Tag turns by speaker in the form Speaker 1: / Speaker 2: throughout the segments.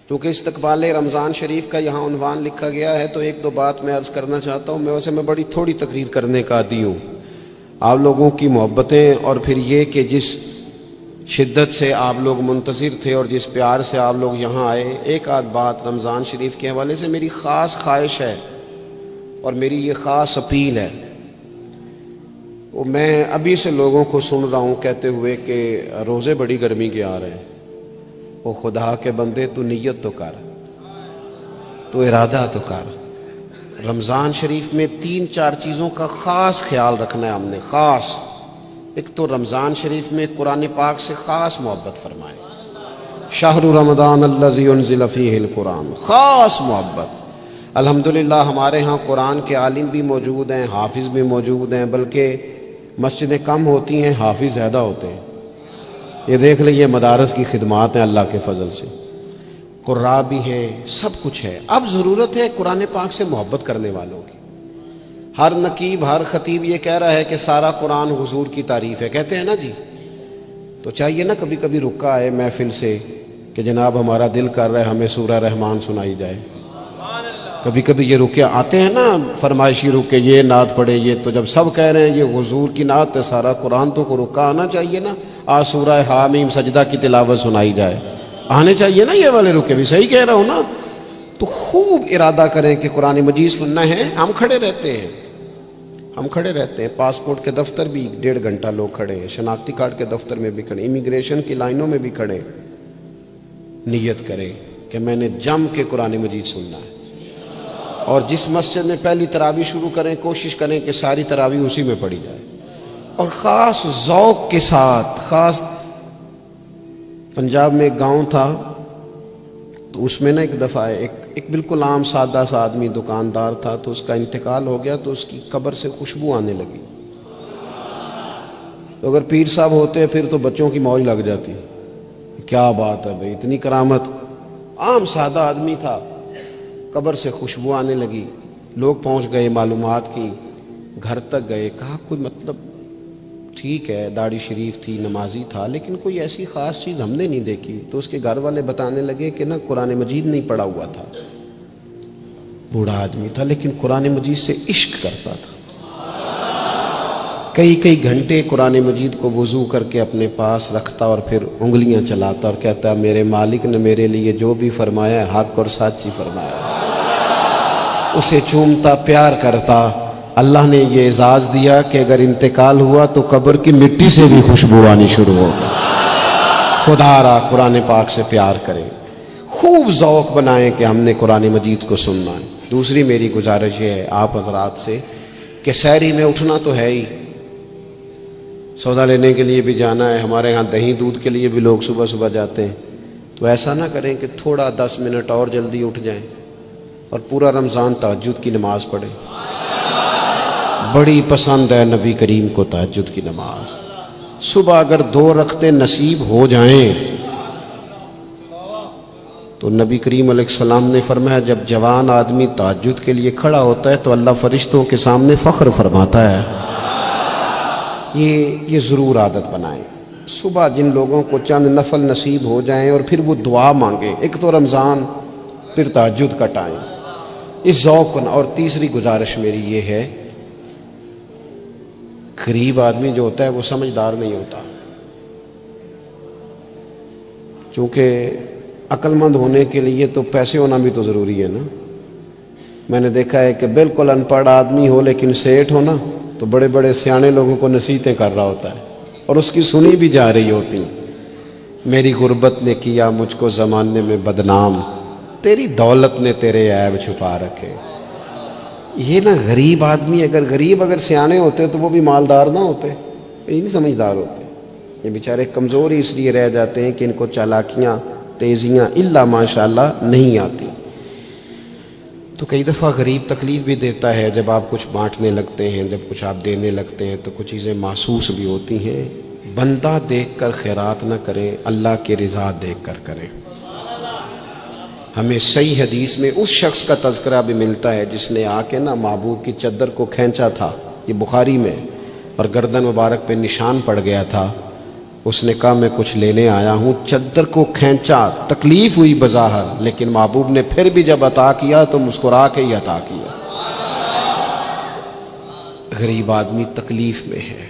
Speaker 1: کیونکہ استقبال رمضان شریف کا یہاں عنوان لکھا گیا ہے تو ایک دو بات میں عرض کرنا چاہتا ہوں. میں بڑی تھوڑی تقریر کرنے کا عادی ہوں. آپ لوگوں کی محبتیں اور پھر یہ کہ جس شدت سے آپ لوگ منتظر تھے اور جس پیار سے آپ لوگ یہاں آئے، ایک آدھ بات رمضان شریف کے حوالے سے میری خاص خواہش ہے اور میری یہ خاص اپیل ہے. وہ میں ابھی سے لوگوں کو سن رہا ہوں کہتے ہوئے کہ روزے بڑی گرمی کے آ رہے ہیں. وہ خدا کے بندے تو نیت تو کر، تو ارادہ تو کر. رمضان شریف میں 3-4 چیزوں کا خاص خیال رکھنا ہے ہم نے. خاص ایک تو رمضان شریف میں قرآن پاک سے خاص محبت فرمائے. شہر رمضان الذی انزل فیہ القرآن، خاص محبت. الحمدللہ ہمارے ہاں قرآن کے عالم بھی موجود ہیں، حافظ بھی موجود ہیں، بلکہ مسجدیں کم ہوتی ہیں، حافظ زیادہ ہوتے ہیں. یہ دیکھ لیں، یہ مدارس کی خدمات ہیں اللہ کے فضل سے. قراء بھی ہیں، سب کچھ ہے. اب ضرورت ہے قرآن پاک سے محبت کرنے والوں کی. ہر نقیب، ہر خطیب یہ کہہ رہا ہے کہ سارا قرآن حضور کی تعریف ہے، کہتے ہیں نا جی. تو چاہیے نا کبھی کبھی رکا آئے محفل سے کہ جناب ہمارا دل کر رہا ہے ہمیں سورہ رحمان سنائی جائے. کبھی کبھی یہ رکے آتے ہیں نا فرمائشی رکے، یہ نعت پڑھے. یہ تو جب سب کہہ رہے ہیں یہ حضور کی نعت ہے سارا قرآن، تو کو رکا آنا چاہیے نا. آج سورہ حامیم سجدہ کی تلاوت سنائی جائے، آنے چاہیے نا یہ والے رکے بھی. صحیح کہہ رہا ہوں نا؟ تو خوب ارادہ کریں کہ قرآن مجید سننا ہے. ہم کھڑے رہتے ہیں پاسپورٹ کے دفتر بھی 1.5 گھنٹہ لوگ کھڑے ہیں، شناختی کارڈ کے دفتر میں بھی کھڑے، امیگریشن کی لائنوں میں بھی کھڑے. نیت کریں کہ میں نے جم کے قرآن مجید سننا ہے. اور جس مسجد میں پہلی تراویح شروع کریں کوشش کریں کہ ساری تراویح اسی میں پڑھی جائے. اور خاص ذوق کے ساتھ. خاص پنجاب میں ایک گاؤں تھا تو اس میں نا ایک دفعہ ایک بالکل عام سادہ سا آدمی دکاندار تھا، تو اس کا انتقال ہو گیا تو اس کی قبر سے خوشبو آنے لگی. تو اگر پیر صاحب ہوتے پھر تو بچوں کی موج لگ جاتی. کیا بات ہے بھئی، اتنی کرامت. عام سادہ آدمی تھا، قبر سے خوشبو آنے لگی. لوگ پہنچ گئے، معلومات کی، گھر تک گئے. کہا کوئی مطلب ٹھیک ہے داڑھی شریف تھی، نمازی تھا، لیکن کوئی ایسی خاص چیز ہم نے نہیں دیکھی. تو اس کے گھر والے بتانے لگے کہ نا قرآن مجید نہیں پڑھا ہوا تھا. بوڑھا آدمی تھا لیکن قرآن مجید سے عشق کرتا تھا. کئی گھنٹے قرآن مجید کو وضو کر کے اپنے پاس رکھتا اور پھر انگلیاں چلاتا اور کہتا میرے مالک نے میرے لیے جو بھی فرمایا ہے حق اور سچ ہی فرمایا. اسے چومتا، پیار کرتا. اللہ نے یہ اعزاز دیا کہ اگر انتقال ہوا تو قبر کی مٹی سے بھی خوشبو آنی شروع ہوگی. خدا را قرآن پاک سے پیار کریں، خوب ذوق بنائیں کہ ہم نے قرآن مجید کو سننا ہے. دوسری میری گزارش یہ ہے آپ حضرات سے کہ سحری میں اٹھنا تو ہے ہی، سودا لینے کے لیے بھی جانا ہے. ہمارے ہاں دہی دودھ کے لیے بھی لوگ صبح صبح جاتے ہیں. تو ایسا نہ کریں کہ تھوڑا 10 منٹ اور جلدی اٹھ جائیں اور پورا رمضان تہجد کی نماز پڑھیں. بڑی پسند ہے نبی کریم کو تہجد کی نماز. صبح اگر 2 رکعتیں نصیب ہو جائیں تو نبی کریم علیہ السلام نے فرمایا جب جوان آدمی تہجد کے لیے کھڑا ہوتا ہے تو اللہ فرشتوں کے سامنے فخر فرماتا ہے. یہ ضرور عادت بنائیں. صبح جن لوگوں کو چند نفل نصیب ہو جائیں اور پھر وہ دعا مانگیں. ایک تو رمضان، پھر تہجد کا ٹائم، اس ذوق. اور تیسری گزارش میری یہ ہے، غریب آدمی جو ہوتا ہے وہ سمجھدار نہیں ہوتا. چونکہ عقل مند ہونے کے لیے تو پیسے ہونا بھی تو ضروری ہے نا. میں نے دیکھا ہے کہ بالکل ان پڑھ آدمی ہو لیکن سیٹھ ہو نا تو بڑے بڑے سیانے لوگوں کو نصیحتیں کر رہا ہوتا ہے اور اس کی سنی بھی جا رہی ہوتی. میری غربت نے کیا مجھ کو زمانے میں بدنام، تیری دولت نے تیرے عیب چھپا رکھے. یہ نا غریب آدمی، اگر سیانے ہوتے تو وہ بھی مالدار نہ ہوتے. یہ نہیں سمجھدار ہوتے. یہ بیچارے کمزور ہی اس لیے رہ جاتے ہیں کہ ان کو چالاکیاں، تیزیاں الا ماشاءاللہ نہیں آتی. تو کئی دفعہ غریب تکلیف بھی دیتا ہے. جب آپ کچھ بانٹنے لگتے ہیں، جب کچھ آپ دینے لگتے ہیں تو کچھ چیزیں محسوس بھی ہوتی ہیں. بندہ دیکھ کر خیرات نہ کریں، اللہ کی رضا دیکھ کر کریں. ہمیں صحیح حدیث میں اس شخص کا تذکرہ بھی ملتا ہے جس نے آ کے نا محبوب کی چادر کو کھینچا تھا، یہ بخاری میں، اور گردن مبارک پہ نشان پڑ گیا تھا. اس نے کہا میں کچھ لینے آیا ہوں. چادر کو کھینچا, تکلیف ہوئی بظاہر, لیکن محبوب نے پھر بھی جب عطا کیا تو مسکرا کے ہی عطا کیا. غریب آدمی تکلیف میں ہے,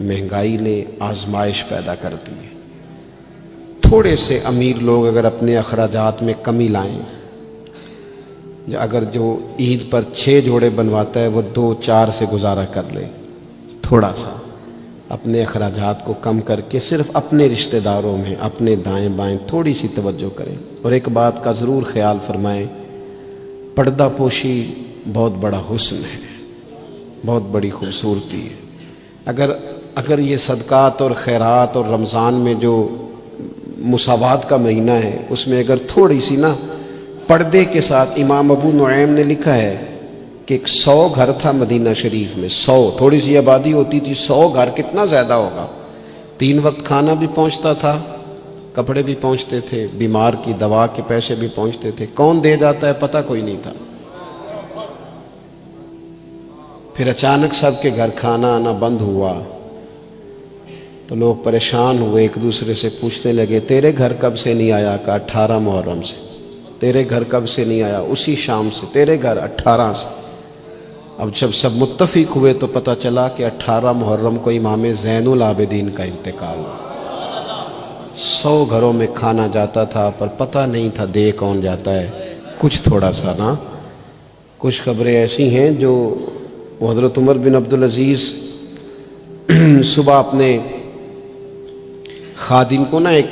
Speaker 1: مہنگائی نے آزمائش پیدا کر دی. تھوڑے سے امیر لوگ اگر اپنے اخراجات میں کمی لائیں, اگر جو عید پر 6 جوڑے بنواتا ہے وہ 2-4 سے گزارا کر لے, تھوڑا سا اپنے اخراجات کو کم کر کے صرف اپنے رشتہ داروں میں, اپنے دائیں بائیں تھوڑی سی توجہ کریں. اور ایک بات کا ضرور خیال فرمائیں, پردہ پوشی بہت بڑا حسن ہے, بہت بڑی خوبصورتی ہے. اگر یہ صدقات اور خیرات اور رمضان میں جو مساوات کا مہینہ ہے اس میں اگر تھوڑی سی نا پردے کے ساتھ, امام ابو نعیم نے لکھا ہے کہ 100 گھر تھا مدینہ شریف میں, 100, تھوڑی سی آبادی ہوتی تھی, 100 گھر کتنا زیادہ ہوگا. 3 وقت کھانا بھی پہنچتا تھا, کپڑے بھی پہنچتے تھے, بیمار کی دوا کے پیسے بھی پہنچتے تھے. کون دے جاتا ہے پتہ کوئی نہیں تھا. پھر اچانک سب کے گھر کھانا آنا بند ہوا تو لوگ پریشان ہوئے, ایک دوسرے سے پوچھنے لگے تیرے گھر کب سے نہیں آیا؟ کا 18 محرم سے. تیرے گھر کب سے نہیں آیا؟ اسی شام سے. تیرے گھر 18 سے. اب جب سب متفق ہوئے تو پتہ چلا کہ 18 محرم کو امام زین العابدین کا انتقال ہوا. 100 گھروں میں کھانا جاتا تھا پر پتہ نہیں تھا دے کون جاتا ہے. کچھ تھوڑا سا نا, کچھ خبریں ایسی ہیں جو حضرت عمر بن عبدالعزیز صبح اپنے خادم کو نا ایک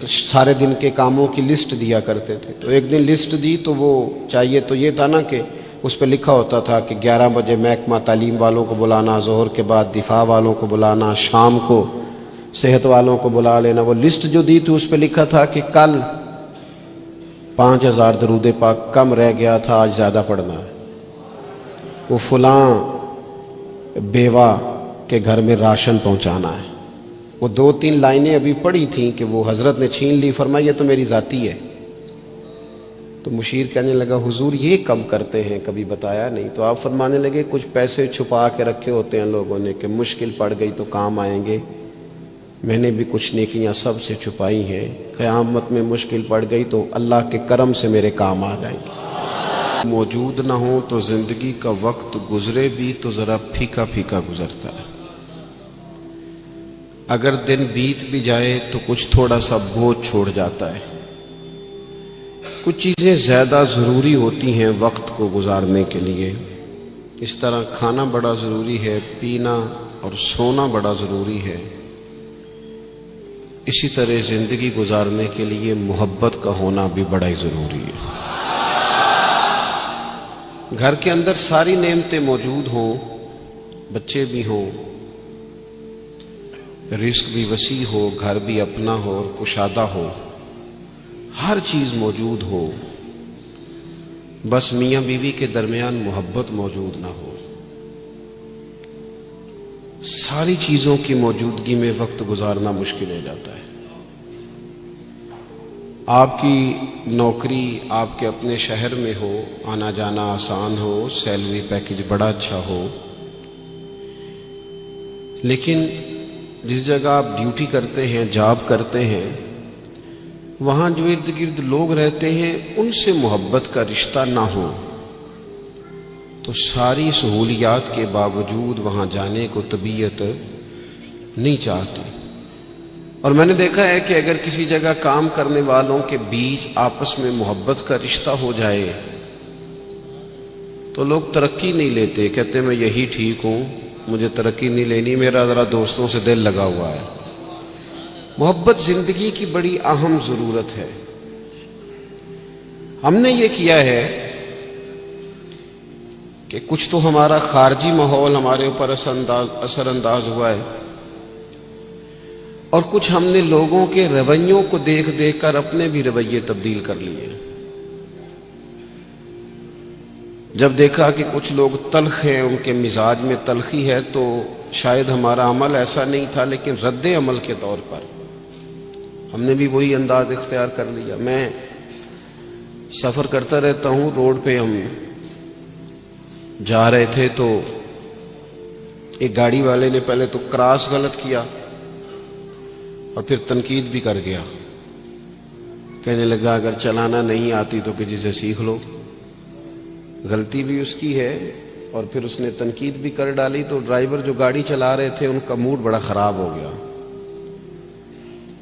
Speaker 1: سارے دن کے کاموں کی لسٹ دیا کرتے تھے. تو ایک دن لسٹ دی تو وہ چاہیے تو یہ تھا نا کہ اس پہ لکھا ہوتا تھا کہ 11 بجے محکمہ تعلیم والوں کو بلانا, ظہر کے بعد دفاع والوں کو بلانا, شام کو صحت والوں کو بلا لینا. وہ لسٹ جو دی تھی اس پہ لکھا تھا کہ کل 5000 درود پاک کم رہ گیا تھا, آج زیادہ پڑھنا ہے. وہ فلاں بیوہ کے گھر میں راشن پہنچانا ہے. وہ 2-3 لائنیں ابھی پڑھی تھیں کہ وہ حضرت نے چھین لی, فرمایا یہ تو میری ذاتی ہے. تو مشیر کہنے لگا حضور یہ کم کرتے ہیں, کبھی بتایا نہیں. تو آپ فرمانے لگے کچھ پیسے چھپا کے رکھے ہوتے ہیں لوگوں نے کہ مشکل پڑ گئی تو کام آئیں گے. میں نے بھی کچھ نیکیاں سب سے چھپائی ہیں, قیامت میں مشکل پڑ گئی تو اللہ کے کرم سے میرے کام آ جائیں گے. موجود نہ ہو تو زندگی کا وقت گزرے بھی تو ذرا پھیکا پھیکا گزرتا ہے. اگر دن بیت بھی جائے تو کچھ تھوڑا سا بوجھ چھوڑ جاتا ہے. کچھ چیزیں زیادہ ضروری ہوتی ہیں وقت کو گزارنے کے لیے. اس طرح کھانا بڑا ضروری ہے, پینا اور سونا بڑا ضروری ہے. اسی طرح زندگی گزارنے کے لیے محبت کا ہونا بھی بڑا ہی ضروری ہے. گھر کے اندر ساری نعمتیں موجود ہوں, بچے بھی ہوں, رزق بھی وسیع ہو, گھر بھی اپنا ہو اور کشادہ ہو, ہر چیز موجود ہو, بس میاں بیوی کے درمیان محبت موجود نہ ہو. ساری چیزوں کی موجودگی میں وقت گزارنا مشکل ہو جاتا ہے. آپ کی نوکری آپ کے اپنے شہر میں ہو, آنا جانا آسان ہو, سیلری پیکج بڑا اچھا ہو, لیکن جس جگہ آپ ڈیوٹی کرتے ہیں, جاب کرتے ہیں, وہاں جو ارد گرد لوگ رہتے ہیں ان سے محبت کا رشتہ نہ ہو تو ساری سہولیات کے باوجود وہاں جانے کو طبیعت نہیں چاہتی. اور میں نے دیکھا ہے کہ اگر کسی جگہ کام کرنے والوں کے بیچ آپس میں محبت کا رشتہ ہو جائے تو لوگ ترقی نہیں لیتے, کہتے میں یہی ٹھیک ہوں, مجھے ترقی نہیں لینی, میرا ذرا دوستوں سے دل لگا ہوا ہے. محبت زندگی کی بڑی اہم ضرورت ہے. ہم نے یہ کیا ہے کہ کچھ تو ہمارا خارجی ماحول ہمارے اوپر اثر انداز ہوا ہے, اور کچھ ہم نے لوگوں کے رویوں کو دیکھ دیکھ کر اپنے بھی رویے تبدیل کر لیے. جب دیکھا کہ کچھ لوگ تلخ ہیں, ان کے مزاج میں تلخی ہے, تو شاید ہمارا عمل ایسا نہیں تھا, لیکن رد عمل کے طور پر ہم نے بھی وہی انداز اختیار کر لیا. میں سفر کرتا رہتا ہوں, روڈ پہ ہم جا رہے تھے تو ایک گاڑی والے نے پہلے تو کراس غلط کیا, اور پھر تنقید بھی کر گیا. کہنے لگا اگر چلانا نہیں آتی تو کسی سے سیکھ لو. غلطی بھی اس کی ہے اور پھر اس نے تنقید بھی کر ڈالی. تو ڈرائیور جو گاڑی چلا رہے تھے ان کا موڈ بڑا خراب ہو گیا.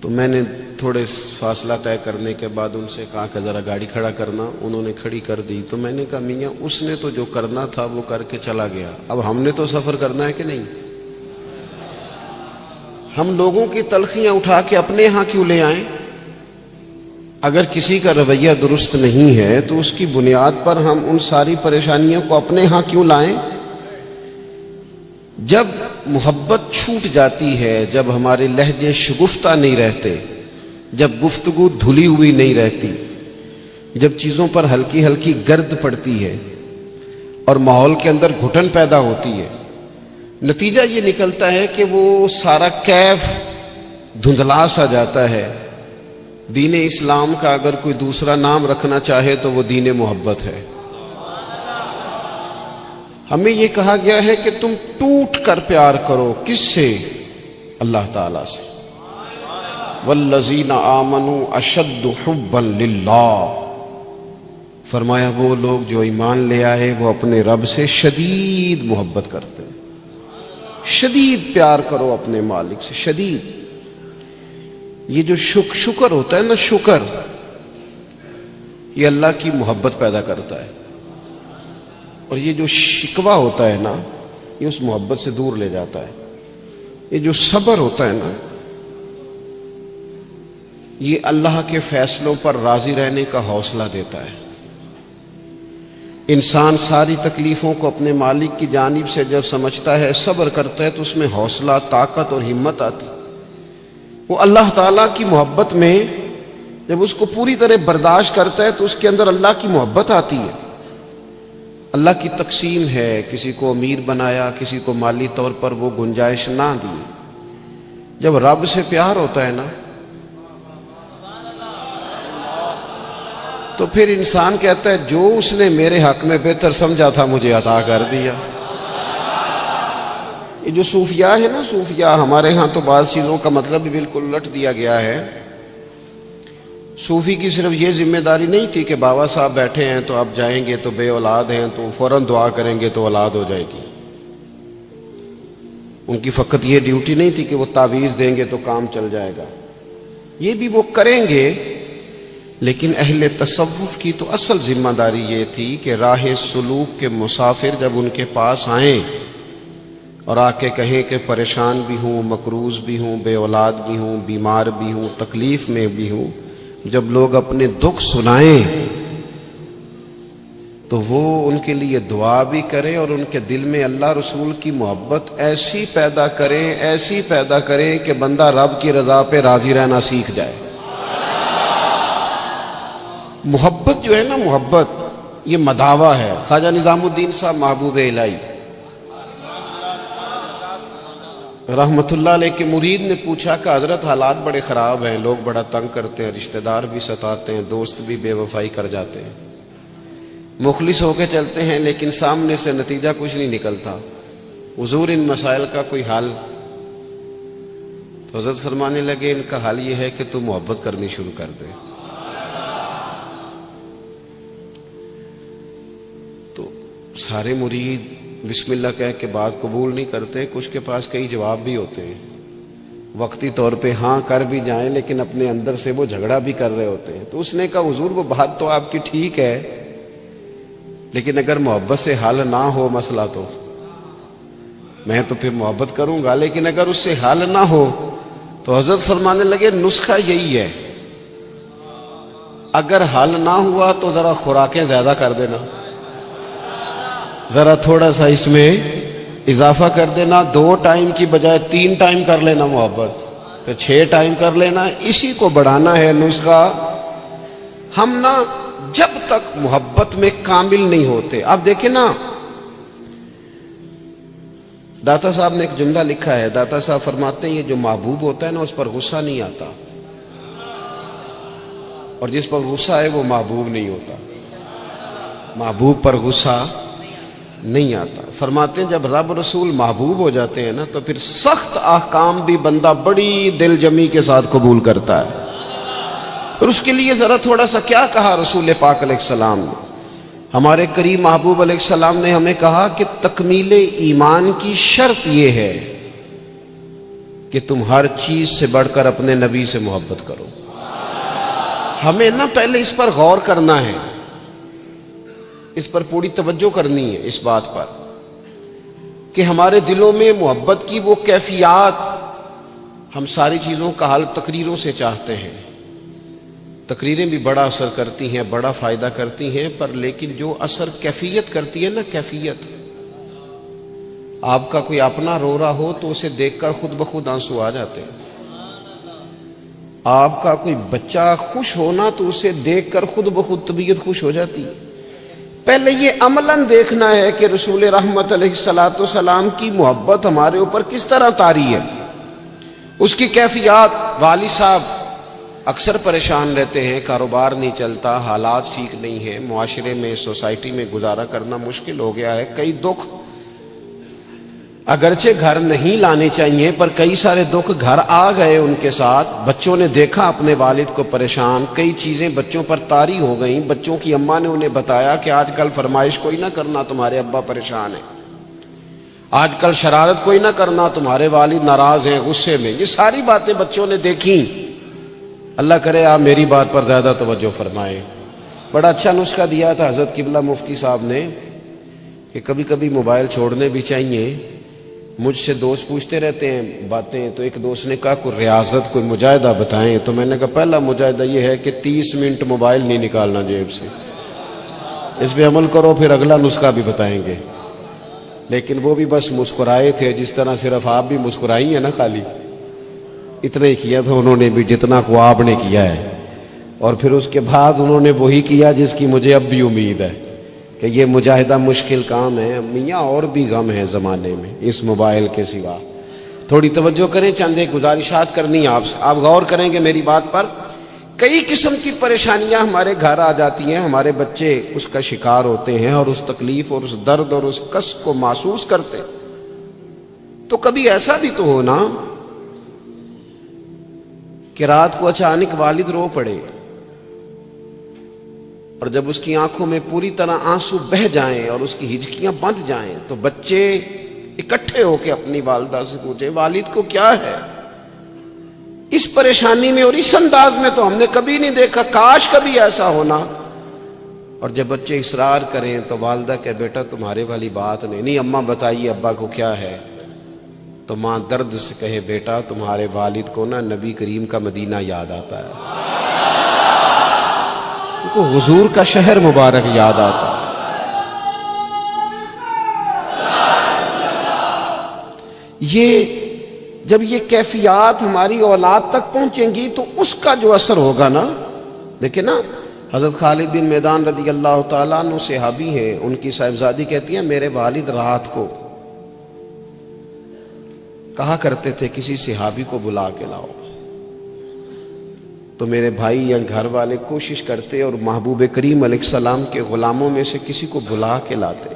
Speaker 1: تو میں نے تھوڑے فاصلہ طے کرنے کے بعد ان سے کہا کہ ذرا گاڑی کھڑا کرنا. انہوں نے کھڑی کر دی. تو میں نے کہا میاں اس نے تو جو کرنا تھا وہ کر کے چلا گیا, اب ہم نے تو سفر کرنا ہے کہ نہیں؟ ہم لوگوں کی تلخیاں اٹھا کے اپنے ہاں کیوں لے آئیں؟ اگر کسی کا رویہ درست نہیں ہے تو اس کی بنیاد پر ہم ان ساری پریشانیوں کو اپنے ہاں کیوں لائیں؟ جب محبت چھوٹ جاتی ہے, جب ہمارے لہجے شگفتہ نہیں رہتے, جب گفتگو دھلی ہوئی نہیں رہتی, جب چیزوں پر ہلکی ہلکی گرد پڑتی ہے اور ماحول کے اندر گھٹن پیدا ہوتی ہے, نتیجہ یہ نکلتا ہے کہ وہ سارا کیف دھندلا سا جاتا ہے. دین اسلام کا اگر کوئی دوسرا نام رکھنا چاہے تو وہ دین محبت ہے. ہمیں یہ کہا گیا ہے کہ تم ٹوٹ کر پیار کرو. کس سے؟ اللہ تعالی سے. والذین آمنوا اشد حبا للہ. فرمایا وہ لوگ جو ایمان لے آئے وہ اپنے رب سے شدید محبت کرتے ہیں. شدید پیار کرو اپنے مالک سے, شدید. یہ جو شکر ہوتا ہے نا, شکر, یہ اللہ کی محبت پیدا کرتا ہے. اور یہ جو شکوہ ہوتا ہے نا, یہ اس محبت سے دور لے جاتا ہے. یہ جو صبر ہوتا ہے نا, یہ اللہ کے فیصلوں پر راضی رہنے کا حوصلہ دیتا ہے. انسان ساری تکلیفوں کو اپنے مالک کی جانب سے جب سمجھتا ہے, صبر کرتا ہے, تو اس میں حوصلہ, طاقت اور ہمت آتی. وہ اللہ تعالیٰ کی محبت میں جب اس کو پوری طرح برداشت کرتا ہے تو اس کے اندر اللہ کی محبت آتی ہے. اللہ کی تقسیم ہے, کسی کو امیر بنایا, کسی کو مالی طور پر وہ گنجائش نہ دی. جب رب سے پیار ہوتا ہے نا تو پھر انسان کہتا ہے جو اس نے میرے حق میں بہتر سمجھا تھا مجھے عطا کر دیا. یہ جو صوفیاء ہے نا, صوفیاء, ہمارے ہاں تو بعض چیزوں کا مطلب بھی بالکل الٹ دیا گیا ہے. صوفی کی صرف یہ ذمہ داری نہیں تھی کہ بابا صاحب بیٹھے ہیں تو آپ جائیں گے تو بے اولاد ہیں تو فوراً دعا کریں گے تو اولاد ہو جائے گی. ان کی فقط یہ ڈیوٹی نہیں تھی کہ وہ تعویذ دیں گے تو کام چل جائے گا. یہ بھی وہ کریں گے, لیکن اہل تصوف کی تو اصل ذمہ داری یہ تھی کہ راہ سلوک کے مسافر جب ان کے پاس آئیں اور آ کے کہیں کہ پریشان بھی ہوں, مقروض بھی ہوں, بے اولاد بھی ہوں, بیمار بھی ہوں, تکلیف میں بھی ہوں, جب لوگ اپنے دکھ سنائیں تو وہ ان کے لیے دعا بھی کرے اور ان کے دل میں اللہ رسول کی محبت ایسی پیدا کریں کہ بندہ رب کی رضا پہ راضی رہنا سیکھ جائے. محبت جو ہے نا, محبت یہ مداوا ہے. خواجہ نظام الدین صاحب محبوب الہی رحمت اللہ علیہ کے مرید نے پوچھا کہ حضرت حالات بڑے خراب ہیں, لوگ بڑا تنگ کرتے ہیں, رشتہ دار بھی ستاتے ہیں, دوست بھی بے وفائی کر جاتے ہیں, مخلص ہو کے چلتے ہیں لیکن سامنے سے نتیجہ کچھ نہیں نکلتا. حضور ان مسائل کا کوئی حل؟ تو حضرت فرمانے لگے ان کا حل یہ ہے کہ تو محبت کرنی شروع کر دے. تو سارے مرید بسم اللہ کہہ کے بات قبول نہیں کرتے, کچھ کے پاس کئی جواب بھی ہوتے ہیں, وقتی طور پہ ہاں کر بھی جائیں لیکن اپنے اندر سے وہ جھگڑا بھی کر رہے ہوتے ہیں. تو اس نے کہا حضور وہ بات تو آپ کی ٹھیک ہے, لیکن اگر محبت سے حل نہ ہو مسئلہ تو میں تو پھر محبت کروں گا, لیکن اگر اس سے حل نہ ہو تو حضرت فرمانے لگے نسخہ یہی ہے, اگر حل نہ ہوا تو ذرا خوراکیں زیادہ کر دینا, ذرا تھوڑا سا اس میں اضافہ کر دینا, 2 ٹائم کی بجائے 3 ٹائم کر لینا محبت, پھر 6 ٹائم کر لینا. اسی کو بڑھانا ہے نسخہ. ہم نا جب تک محبت میں کامل نہیں ہوتے, آپ دیکھیں نا, داتا صاحب نے ایک جملہ لکھا ہے, داتا صاحب فرماتے ہیں یہ جو محبوب ہوتا ہے نا اس پر غصہ نہیں آتا, اور جس پر غصہ ہے وہ محبوب نہیں ہوتا. محبوب پر غصہ نہیں آتا۔ فرماتے ہیں جب رب رسول محبوب ہو جاتے ہیں نا تو پھر سخت احکام بھی بندہ بڑی دل جمی کے ساتھ قبول کرتا ہے۔ پھر اس کے لیے ذرا تھوڑا سا کیا کہا رسول پاک علیہ السلام نے؟ ہمارے کریم محبوب علیہ السلام نے ہمیں کہا کہ تکمیل ایمان کی شرط یہ ہے کہ تم ہر چیز سے بڑھ کر اپنے نبی سے محبت کرو۔ ہمیں نا پہلے اس پر غور کرنا ہے، اس پر پوری توجہ کرنی ہے، اس بات پر کہ ہمارے دلوں میں محبت کی وہ کیفیات، ہم ساری چیزوں کا حل تقریروں سے چاہتے ہیں۔ تقریریں بھی بڑا اثر کرتی ہیں، بڑا فائدہ کرتی ہیں، پر لیکن جو اثر کیفیت کرتی ہے نا، کیفیت، آپ کا کوئی اپنا رو رہا ہو تو اسے دیکھ کر خود بخود آنسو آ جاتے ہیں۔ آپ کا کوئی بچہ خوش ہونا تو اسے دیکھ کر خود بخود طبیعت خوش ہو جاتی ہے۔ پہلے یہ عملاً دیکھنا ہے کہ رسول رحمت علیہ الصلوۃ والسلام کی محبت ہمارے اوپر کس طرح طاری ہے، اس کی کیفیات۔ والد صاحب اکثر پریشان رہتے ہیں، کاروبار نہیں چلتا، حالات ٹھیک نہیں ہیں، معاشرے میں، سوسائٹی میں گزارا کرنا مشکل ہو گیا ہے، کئی دکھ اگرچہ گھر نہیں لانے چاہیے پر کئی سارے دکھ گھر آ گئے ان کے ساتھ۔ بچوں نے دیکھا اپنے والد کو پریشان، کئی چیزیں بچوں پر طاری ہو گئیں، بچوں کی اماں نے انہیں بتایا کہ آج کل فرمائش کوئی نہ کرنا، تمہارے ابا پریشان ہیں، آج کل شرارت کوئی نہ کرنا، تمہارے والد ناراض ہیں، غصے میں۔ یہ ساری باتیں بچوں نے دیکھیں۔ اللہ کرے آپ میری بات پر زیادہ توجہ فرمائیں۔ بڑا اچھا نسخہ دیا تھا حضرت قبلہ مفتی صاحب نے کہ کبھی کبھی موبائل چھوڑنے بھی چاہیے۔ مجھ سے دوست پوچھتے رہتے ہیں باتیں، تو ایک دوست نے کہا کوئی ریاضت، کوئی مجاہدہ بتائیں، تو میں نے کہا پہلا مجاہدہ یہ ہے کہ 30 منٹ موبائل نہیں نکالنا جیب سے، اس پہ عمل کرو، پھر اگلا نسخہ بھی بتائیں گے۔ لیکن وہ بھی بس مسکرائے تھے، جس طرح صرف آپ بھی مسکرائی ہیں نا، خالی اتنا ہی کیا تھا انہوں نے بھی جتنا کو آپ نے کیا ہے، اور پھر اس کے بعد انہوں نے وہی کیا جس کی مجھے اب بھی امید ہے کہ یہ مجاہدہ مشکل کام ہے میاں، اور بھی غم ہے زمانے میں اس موبائل کے سوا۔ تھوڑی توجہ کریں، چند ایک گزارشات کرنی آپ سے، آپ غور کریں گے میری بات پر۔ کئی قسم کی پریشانیاں ہمارے گھر آ جاتی ہیں، ہمارے بچے اس کا شکار ہوتے ہیں اور اس تکلیف اور اس درد اور اس کشف کو محسوس کرتے۔ تو کبھی ایسا بھی تو ہو نا کہ رات کو اچانک والد رو پڑے اور جب اس کی آنکھوں میں پوری طرح آنسو بہہ جائیں اور اس کی ہچکیاں بند جائیں تو بچے اکٹھے ہو کے اپنی والدہ سے پوچھیں والد کو کیا ہے؟ اس پریشانی میں اور اس انداز میں تو ہم نے کبھی نہیں دیکھا، کاش کبھی ایسا ہونا۔ اور جب بچے اصرار کریں تو والدہ کہ بیٹا تمہارے والی بات نہیں، اماں بتائیے ابا کو کیا ہے؟ تو ماں درد سے کہے بیٹا تمہارے والد کو نا نبی کریم کا مدینہ یاد آتا ہے، ان کو حضور کا شہر مبارک یاد آتا ہے۔ یہ جب یہ کیفیات ہماری اولاد تک پہنچیں گی تو اس کا جو اثر ہوگا نا، دیکھیں نا حضرت خالد بن میدان رضی اللہ تعالیٰ عنہ صحابی ہیں، ان کی صاحبزادی کہتی ہیں میرے والد رات کو کہا کرتے تھے کسی صحابی کو بلا کے لاؤ، تو میرے بھائی یا گھر والے کوشش کرتے اور محبوب کریم علیہ السلام کے غلاموں میں سے کسی کو بلا کے لاتے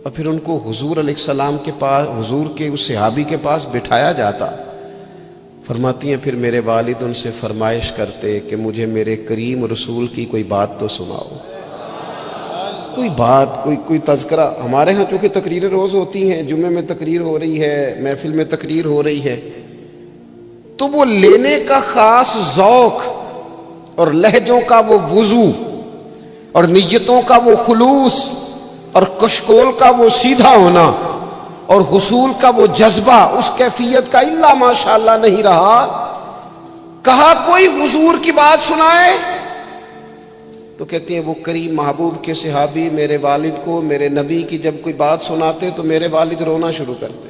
Speaker 1: اور پھر ان کو حضور علیہ السلام کے پاس، حضور کے اس صحابی کے پاس بٹھایا جاتا۔ فرماتی ہیں پھر میرے والد ان سے فرمائش کرتے کہ مجھے میرے کریم رسول کی کوئی بات تو سناؤ، کوئی بات، کوئی تذکرہ۔ ہمارے ہاں چونکہ تقریریں روز ہوتی ہیں، جمعے میں تقریر ہو رہی ہے، محفل میں تقریر ہو رہی ہے، تو وہ لینے کا خاص ذوق اور لہجوں کا وہ وضو اور نیتوں کا وہ خلوص اور کشکول کا وہ سیدھا ہونا اور حصول کا وہ جذبہ، اس کیفیت کا الا ماشاءاللہ نہیں رہا۔ کہا کوئی حضور کی بات سنائے تو کہتے ہیں وہ کریم محبوب کے صحابی میرے والد کو میرے نبی کی جب کوئی بات سناتے تو میرے والد رونا شروع کرتے،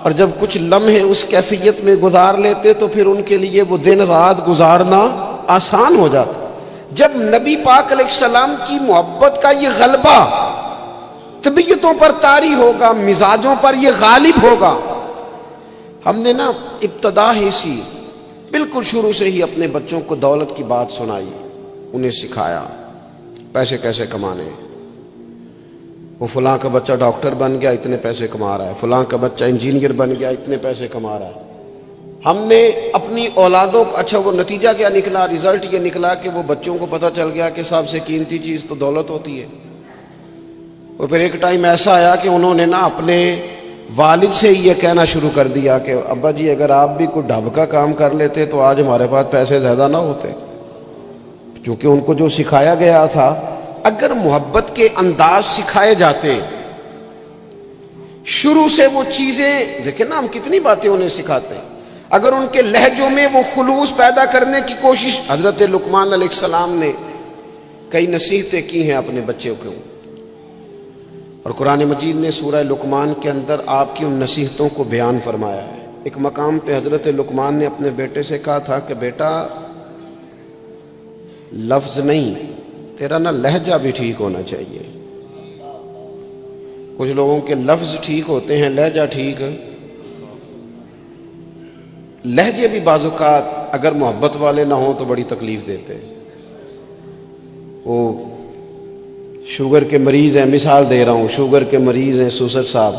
Speaker 1: اور جب کچھ لمحے اس کیفیت میں گزار لیتے تو پھر ان کے لیے وہ دن رات گزارنا آسان ہو جاتا۔ جب نبی پاک علیہ السلام کی محبت کا یہ غلبہ طبیعتوں پر طاری ہوگا، مزاجوں پر یہ غالب ہوگا۔ ہم نے نا ابتدا ہی سی بالکل شروع سے ہی اپنے بچوں کو دولت کی بات سنائی، انہیں سکھایا پیسے کیسے کمانے، وہ فلاں کا بچہ ڈاکٹر بن گیا اتنے پیسے کما رہا ہے، فلاں کا بچہ انجینئر بن گیا اتنے پیسے کما رہا ہے۔ ہم نے اپنی اولادوں کو، اچھا وہ نتیجہ کیا نکلا؟ رزلٹ یہ نکلا کہ وہ بچوں کو پتہ چل گیا کہ سب سے قیمتی چیز تو دولت ہوتی ہے۔ اور پھر ایک ٹائم ایسا آیا کہ انہوں نے نا اپنے والد سے یہ کہنا شروع کر دیا کہ ابا جی اگر آپ بھی کوئی ڈھب کا کام کر لیتے تو آج ہمارے پاس پیسے زیادہ نہ ہوتے، کیونکہ ان کو جو سکھایا گیا تھا۔ اگر محبت کے انداز سکھائے جاتے شروع سے، وہ چیزیں دیکھیں نا، ہم کتنی باتیں انہیں سکھاتے ہیں، اگر ان کے لہجوں میں وہ خلوص پیدا کرنے کی کوشش، حضرت لقمان علیہ السلام نے کئی نصیحتیں کی ہیں اپنے بچوں کو، اور قرآن مجید نے سورہ لقمان کے اندر آپ کی ان نصیحتوں کو بیان فرمایا ہے۔ ایک مقام پہ حضرت لقمان نے اپنے بیٹے سے کہا تھا کہ بیٹا لفظ نہیں، تیرا نا لہجہ بھی ٹھیک ہونا چاہیے۔ کچھ لوگوں کے لفظ ٹھیک ہوتے ہیں، لہجہ ٹھیک، لہجے بھی بعض اوقات اگر محبت والے نہ ہوں تو بڑی تکلیف دیتے ہیں۔ وہ شوگر کے مریض ہیں، مثال دے رہا ہوں، شوگر کے مریض ہیں سوسر صاحب،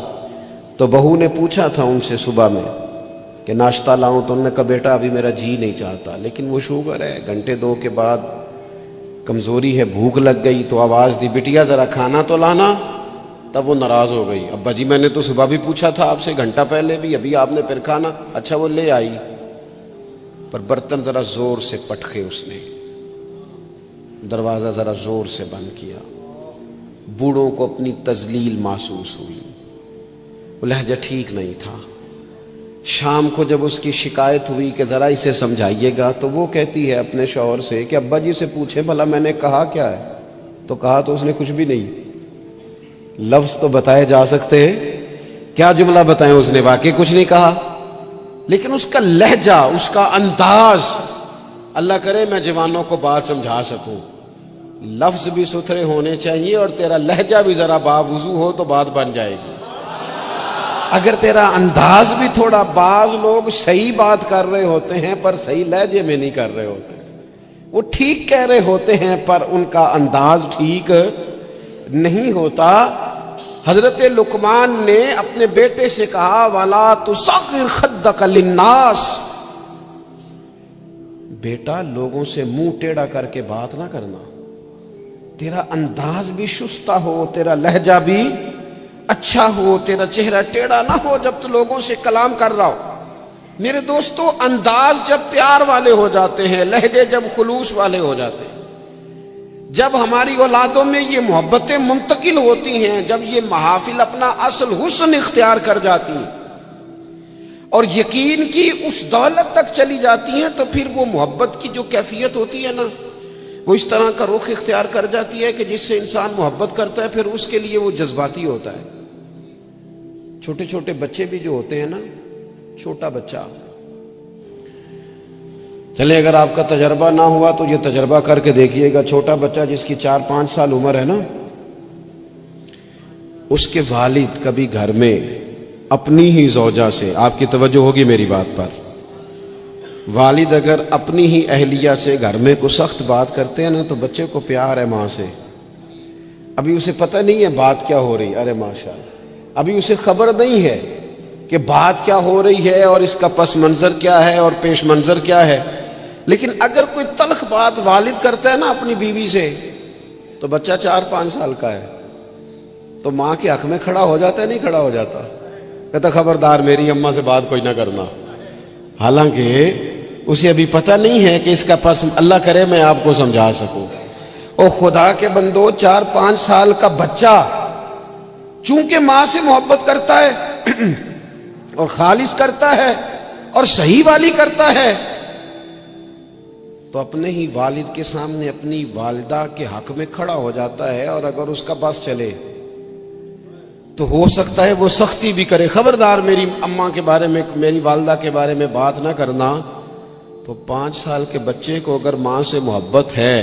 Speaker 1: تو بہو نے پوچھا تھا ان سے صبح میں کہ ناشتہ لاؤں، تو انہوں نے کہا بیٹا ابھی میرا جی نہیں چاہتا، لیکن وہ شوگر ہے، گھنٹے دو کے بعد کمزوری ہے، بھوک لگ گئی تو آواز دی بٹیا ذرا کھانا تو لانا، تب وہ ناراض ہو گئی، ابا جی میں نے تو صبح بھی پوچھا تھا آپ سے، گھنٹہ پہلے بھی، ابھی آپ نے پھر کھانا، اچھا وہ لے آئی، پر برتن ذرا زور سے پٹکے، اس نے دروازہ ذرا زور سے بند کیا، بوڑھوں کو اپنی تذلیل محسوس ہوئی، وہ لہجہ ٹھیک نہیں تھا۔ شام کو جب اس کی شکایت ہوئی کہ ذرا اسے سمجھائیے گا، تو وہ کہتی ہے اپنے شوہر سے کہ ابا جی سے پوچھیں بھلا میں نے کہا کیا ہے، تو کہا تو اس نے کچھ بھی نہیں، لفظ تو بتائے جا سکتے ہیں، کیا جملہ بتائیں، اس نے واقعی کچھ نہیں کہا، لیکن اس کا لہجہ، اس کا انداز، اللہ کرے میں جوانوں کو بات سمجھا سکوں، لفظ بھی ستھرے ہونے چاہیے اور تیرا لہجہ بھی ذرا باوضو ہو تو بات بن جائے گی۔ اگر تیرا انداز بھی تھوڑا، بعض لوگ صحیح بات کر رہے ہوتے ہیں پر صحیح لہجے میں نہیں کر رہے ہوتے، وہ ٹھیک کہہ رہے ہوتے ہیں پر ان کا انداز ٹھیک نہیں ہوتا۔ حضرت لقمان نے اپنے بیٹے سے کہا وَلَا تُصَغِّرْ خَدَّكَ لِلنَّاسِ، بیٹا لوگوں سے منہ ٹیڑھا کر کے بات نہ کرنا، تیرا انداز بھی شستہ ہو، تیرا لہجہ بھی اچھا ہو، تیرا چہرہ ٹیڑھا نہ ہو جب تو لوگوں سے کلام کر رہا ہو۔ میرے دوستو، انداز جب پیار والے ہو جاتے ہیں، لہجے جب خلوص والے ہو جاتے ہیں، جب ہماری اولادوں میں یہ محبتیں منتقل ہوتی ہیں، جب یہ محافل اپنا اصل حسن اختیار کر جاتی ہیں اور یقین کی اس دولت تک چلی جاتی ہیں، تو پھر وہ محبت کی جو کیفیت ہوتی ہے نا، وہ اس طرح کا رخ اختیار کر جاتی ہے کہ جس سے انسان محبت کرتا ہے پھر اس کے لیے وہ جذباتی ہوتا ہے۔ چھوٹے چھوٹے بچے بھی جو ہوتے ہیں نا، چھوٹا بچہ، چلے اگر آپ کا تجربہ نہ ہوا تو یہ تجربہ کر کے دیکھیے گا، چھوٹا بچہ جس کی 4-5 سال عمر ہے نا، اس کے والد کبھی گھر میں اپنی ہی زوجہ سے، آپ کی توجہ ہوگی میری بات پر، والد اگر اپنی ہی اہلیہ سے گھر میں کو سخت بات کرتے ہیں نا، تو بچے کو پیار ہے ماں سے، ابھی اسے پتہ نہیں ہے بات کیا ہو رہی، ارے ماشاءاللہ، ابھی اسے خبر نہیں ہے کہ بات کیا ہو رہی ہے اور اس کا پس منظر کیا ہے اور پیش منظر کیا ہے، لیکن اگر کوئی تلخ بات والد کرتا ہے نا اپنی بیوی سے، تو بچہ 4-5 سال کا ہے تو ماں کے حق میں کھڑا ہو جاتا ہے، نہیں کھڑا ہو جاتا، کہتا خبردار میری اماں سے بات کوئی نہ کرنا، حالانکہ اسے ابھی پتہ نہیں ہے کہ اس کا پس، اللہ کرے میں آپ کو سمجھا سکوں۔ او خدا کے بندو، 4-5 سال کا بچہ چونکہ ماں سے محبت کرتا ہے اور خالص کرتا ہے اور صحیح والی کرتا ہے، تو اپنے ہی والد کے سامنے اپنی والدہ کے حق میں کھڑا ہو جاتا ہے، اور اگر اس کا بس چلے تو ہو سکتا ہے وہ سختی بھی کرے، خبردار میری اماں کے بارے میں، میری والدہ کے بارے میں بات نہ کرنا۔ تو 5 سال کے بچے کو اگر ماں سے محبت ہے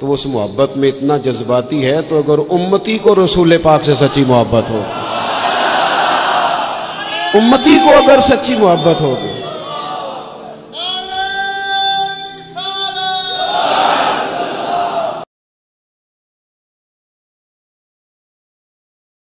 Speaker 1: تو اس محبت میں اتنا جذباتی ہے، تو اگر امتی کو رسول پاک سے سچی محبت ہو، امتی کو اگر سچی محبت ہوگی